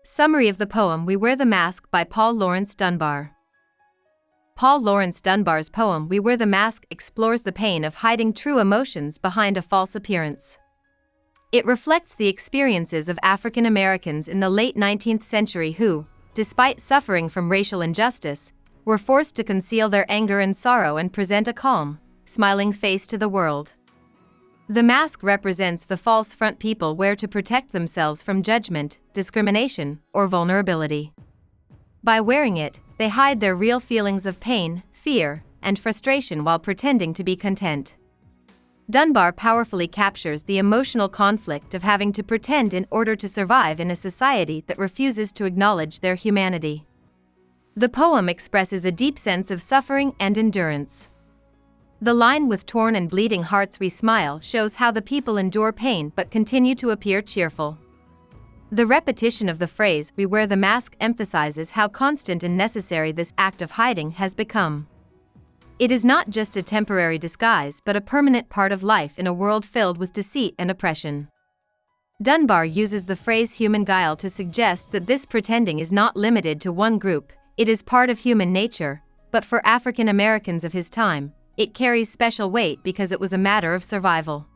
Summary of the poem We Wear the Mask by Paul Laurence Dunbar. Paul Laurence Dunbar's poem We Wear the Mask explores the pain of hiding true emotions behind a false appearance. It reflects the experiences of African Americans in the late 19th century who, despite suffering from racial injustice, were forced to conceal their anger and sorrow and present a calm, smiling face to the world. The mask represents the false front people wear to protect themselves from judgment, discrimination, or vulnerability. By wearing it, they hide their real feelings of pain, fear, and frustration while pretending to be content. Dunbar powerfully captures the emotional conflict of having to pretend in order to survive in a society that refuses to acknowledge their humanity. The poem expresses a deep sense of suffering and endurance. The line "with torn and bleeding hearts we smile" shows how the people endure pain but continue to appear cheerful. The repetition of the phrase "we wear the mask" emphasizes how constant and necessary this act of hiding has become. It is not just a temporary disguise but a permanent part of life in a world filled with deceit and oppression. Dunbar uses the phrase human guile to suggest that this pretending is not limited to one group, it is part of human nature, but for African Americans of his time, it carries special weight because it was a matter of survival.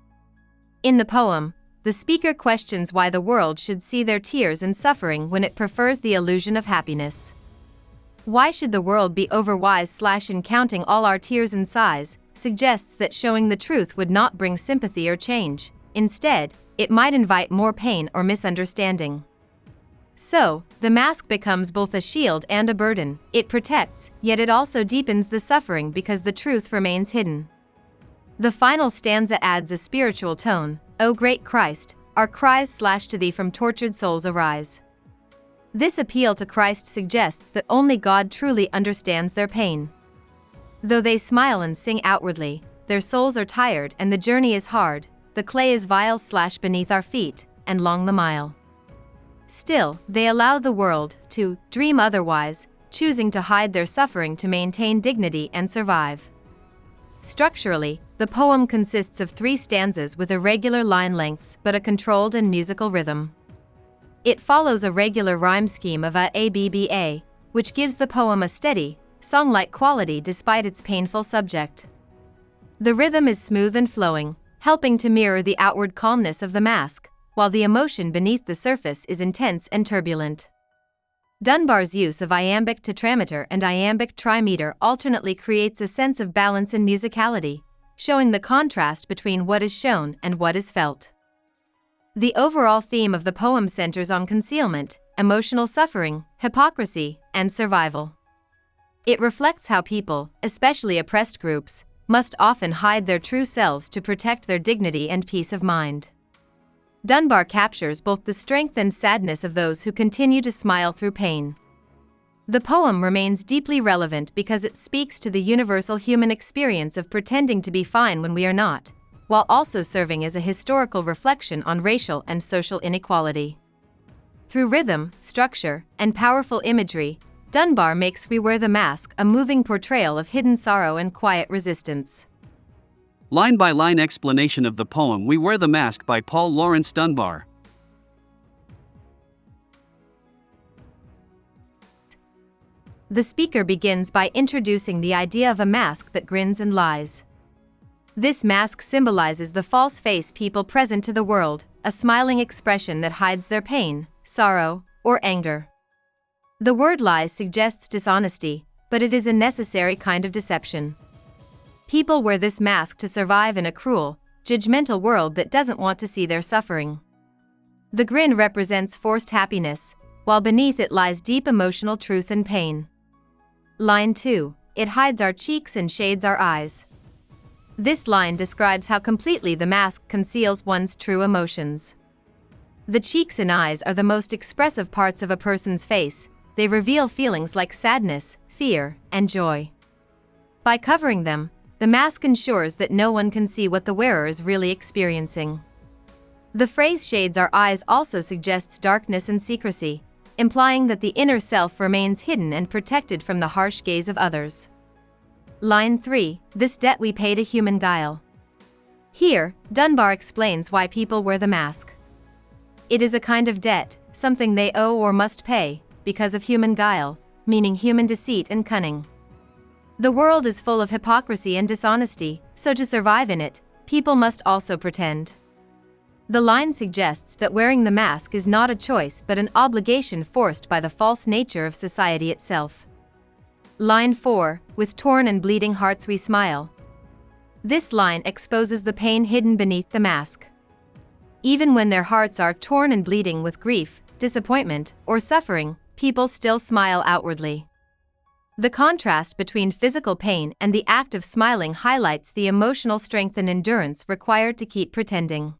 In the poem, the speaker questions why the world should see their tears and suffering when it prefers the illusion of happiness. Why should the world be overwise in counting all our tears and sighs, suggests that showing the truth would not bring sympathy or change. Instead, it might invite more pain or misunderstanding. So, the mask becomes both a shield and a burden. It protects, yet it also deepens the suffering because the truth remains hidden. The final stanza adds a spiritual tone. "O great Christ, our cries to thee from tortured souls arise." This appeal to Christ suggests that only God truly understands their pain. Though they smile and sing outwardly, their souls are tired and the journey is hard, the clay is vile beneath our feet, and long the mile. Still, they allow the world to dream otherwise, choosing to hide their suffering to maintain dignity and survive. Structurally, the poem consists of 3 stanzas with irregular line lengths but a controlled and musical rhythm. It follows a regular rhyme scheme of ABBA, which gives the poem a steady, song-like quality despite its painful subject. The rhythm is smooth and flowing, helping to mirror the outward calmness of the mask, while the emotion beneath the surface is intense and turbulent. Dunbar's use of iambic tetrameter and iambic trimeter alternately creates a sense of balance and musicality, showing the contrast between what is shown and what is felt. The overall theme of the poem centers on concealment, emotional suffering, hypocrisy, and survival. It reflects how people, especially oppressed groups, must often hide their true selves to protect their dignity and peace of mind. Dunbar captures both the strength and sadness of those who continue to smile through pain. The poem remains deeply relevant because it speaks to the universal human experience of pretending to be fine when we are not, while also serving as a historical reflection on racial and social inequality. Through rhythm, structure, and powerful imagery, Dunbar makes We Wear the Mask a moving portrayal of hidden sorrow and quiet resistance. Line-by-line explanation of the poem We Wear the Mask by Paul Laurence Dunbar. The speaker begins by introducing the idea of a mask that grins and lies. This mask symbolizes the false face people present to the world, a smiling expression that hides their pain, sorrow, or anger. The word lies suggests dishonesty, but it is a necessary kind of deception. People wear this mask to survive in a cruel, judgmental world that doesn't want to see their suffering. The grin represents forced happiness, while beneath it lies deep emotional truth and pain. Line 2, "It hides our cheeks and shades our eyes." This line describes how completely the mask conceals one's true emotions. The cheeks and eyes are the most expressive parts of a person's face. They reveal feelings like sadness, fear, and joy. By covering them, the mask ensures that no one can see what the wearer is really experiencing. The phrase "shades our eyes" also suggests darkness and secrecy, implying that the inner self remains hidden and protected from the harsh gaze of others. Line 3, "This debt we pay to human guile." Here, Dunbar explains why people wear the mask. It is a kind of debt, something they owe or must pay, because of human guile, meaning human deceit and cunning. The world is full of hypocrisy and dishonesty, so to survive in it, people must also pretend. The line suggests that wearing the mask is not a choice but an obligation forced by the false nature of society itself. Line 4, with torn and bleeding hearts we smile. This line exposes the pain hidden beneath the mask. Even when their hearts are torn and bleeding with grief, disappointment, or suffering, people still smile outwardly. The contrast between physical pain and the act of smiling highlights the emotional strength and endurance required to keep pretending.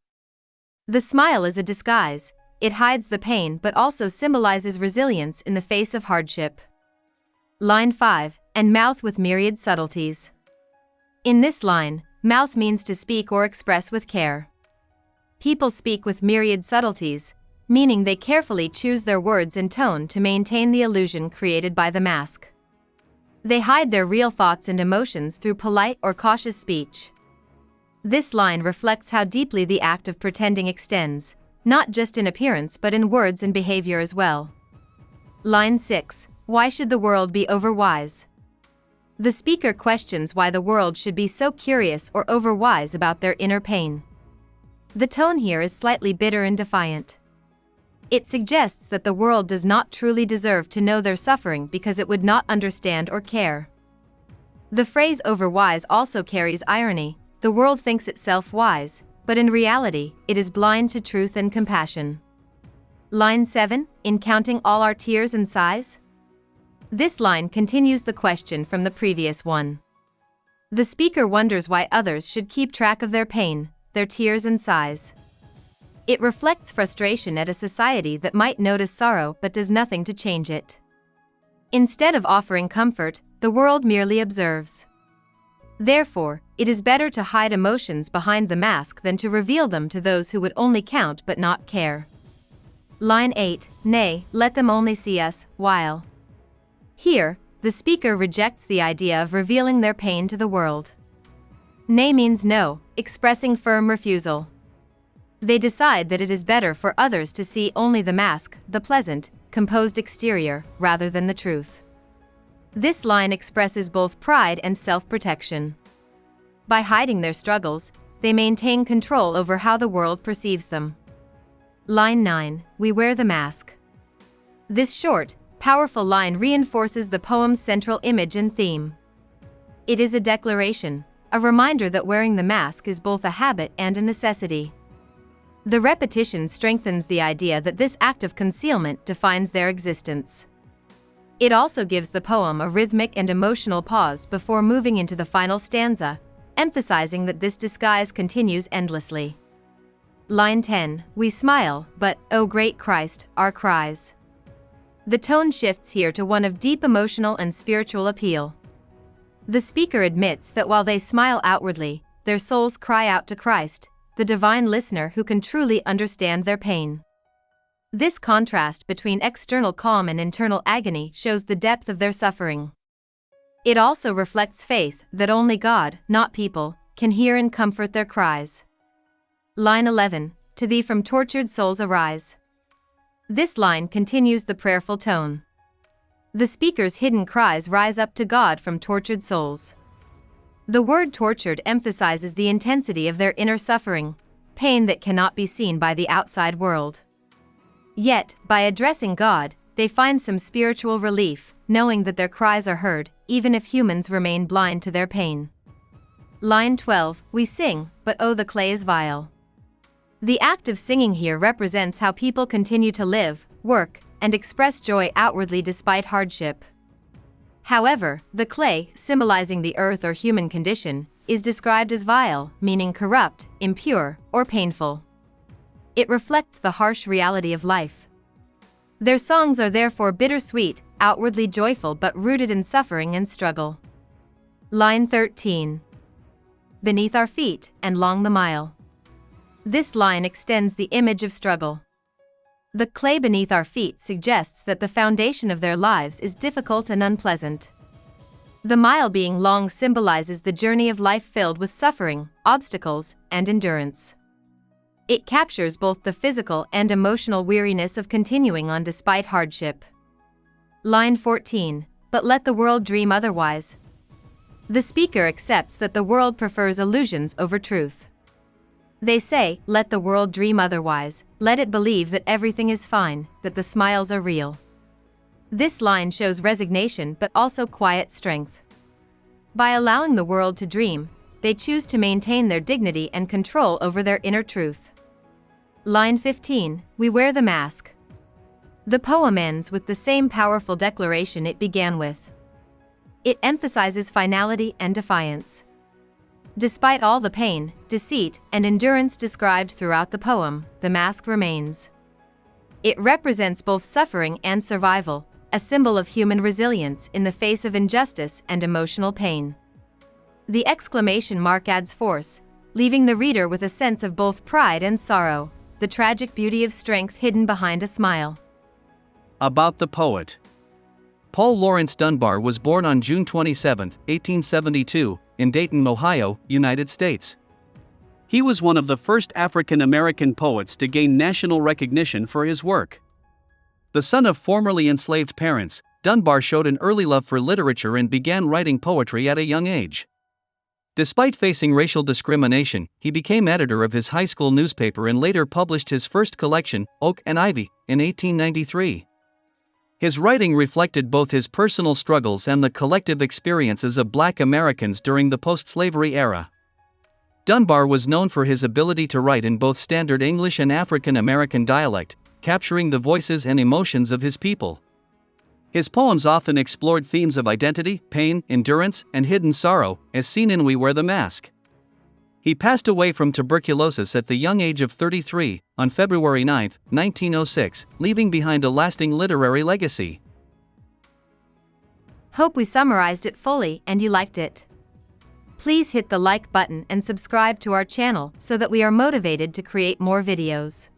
The smile is a disguise. It hides the pain but also symbolizes resilience in the face of hardship. Line 5, and mouth with myriad subtleties. In this line, mouth means to speak or express with care. People speak with myriad subtleties, meaning they carefully choose their words and tone to maintain the illusion created by the mask. They hide their real thoughts and emotions through polite or cautious speech. This line reflects how deeply the act of pretending extends, not just in appearance but in words and behavior as well. Line 6, why should the world be overwise? The speaker questions why the world should be so curious or overwise about their inner pain. The tone here is slightly bitter and defiant. It suggests that the world does not truly deserve to know their suffering because it would not understand or care. The phrase overwise also carries irony. The world thinks itself wise, but in reality, it is blind to truth and compassion. Line 7, in counting all our tears and sighs? This line continues the question from the previous one. The speaker wonders why others should keep track of their pain, their tears and sighs. It reflects frustration at a society that might notice sorrow but does nothing to change it. Instead of offering comfort, the world merely observes. Therefore, it is better to hide emotions behind the mask than to reveal them to those who would only count but not care. Line 8, nay, let them only see us, while. Here, the speaker rejects the idea of revealing their pain to the world. Nay means no, expressing firm refusal. They decide that it is better for others to see only the mask, the pleasant, composed exterior, rather than the truth. This line expresses both pride and self-protection. By hiding their struggles, they maintain control over how the world perceives them. Line 9, we wear the mask. This short, powerful line reinforces the poem's central image and theme. It is a declaration, a reminder that wearing the mask is both a habit and a necessity. The repetition strengthens the idea that this act of concealment defines their existence. It also gives the poem a rhythmic and emotional pause before moving into the final stanza, emphasizing that this disguise continues endlessly. Line 10, we smile, but, O great Christ, our cries. The tone shifts here to one of deep emotional and spiritual appeal. The speaker admits that while they smile outwardly, their souls cry out to Christ, the divine listener who can truly understand their pain. This contrast between external calm and internal agony shows the depth of their suffering. It also reflects faith that only God, not people, can hear and comfort their cries. Line 11, to thee from tortured souls arise. This line continues the prayerful tone. The speaker's hidden cries rise up to God from tortured souls. The word tortured emphasizes the intensity of their inner suffering, pain that cannot be seen by the outside world. Yet, by addressing God, they find some spiritual relief, knowing that their cries are heard, even if humans remain blind to their pain. Line 12, we sing, but oh the clay is vile. The act of singing here represents how people continue to live, work, and express joy outwardly despite hardship. However, the clay, symbolizing the earth or human condition, is described as vile, meaning corrupt, impure, or painful. It reflects the harsh reality of life. Their songs are therefore bittersweet, outwardly joyful but rooted in suffering and struggle. Line 13. Beneath our feet, and long the mile. This line extends the image of struggle. The clay beneath our feet suggests that the foundation of their lives is difficult and unpleasant. The mile being long symbolizes the journey of life filled with suffering, obstacles, and endurance. It captures both the physical and emotional weariness of continuing on despite hardship. Line 14. But let the world dream otherwise. The speaker accepts that the world prefers illusions over truth. They say, let the world dream otherwise, let it believe that everything is fine, that the smiles are real. This line shows resignation but also quiet strength. By allowing the world to dream, they choose to maintain their dignity and control over their inner truth. Line 15. We wear the mask. The poem ends with the same powerful declaration it began with. It emphasizes finality and defiance. Despite all the pain, deceit, and endurance described throughout the poem, the mask remains. It represents both suffering and survival, a symbol of human resilience in the face of injustice and emotional pain. The exclamation mark adds force, leaving the reader with a sense of both pride and sorrow, the tragic beauty of strength hidden behind a smile. About the poet. Paul Laurence Dunbar was born on June 27, 1872, in Dayton, Ohio, United States. He was one of the first African American poets to gain national recognition for his work. The son of formerly enslaved parents, Dunbar showed an early love for literature and began writing poetry at a young age. Despite facing racial discrimination, he became editor of his high school newspaper and later published his first collection, Oak and Ivy, in 1893. His writing reflected both his personal struggles and the collective experiences of Black Americans during the post-slavery era. Dunbar was known for his ability to write in both Standard English and African American dialect, capturing the voices and emotions of his people. His poems often explored themes of identity, pain, endurance, and hidden sorrow, as seen in We Wear the Mask. He passed away from tuberculosis at the young age of 33, on February 9, 1906, leaving behind a lasting literary legacy. Hope we summarized it fully and you liked it. Please hit the like button and subscribe to our channel so that we are motivated to create more videos.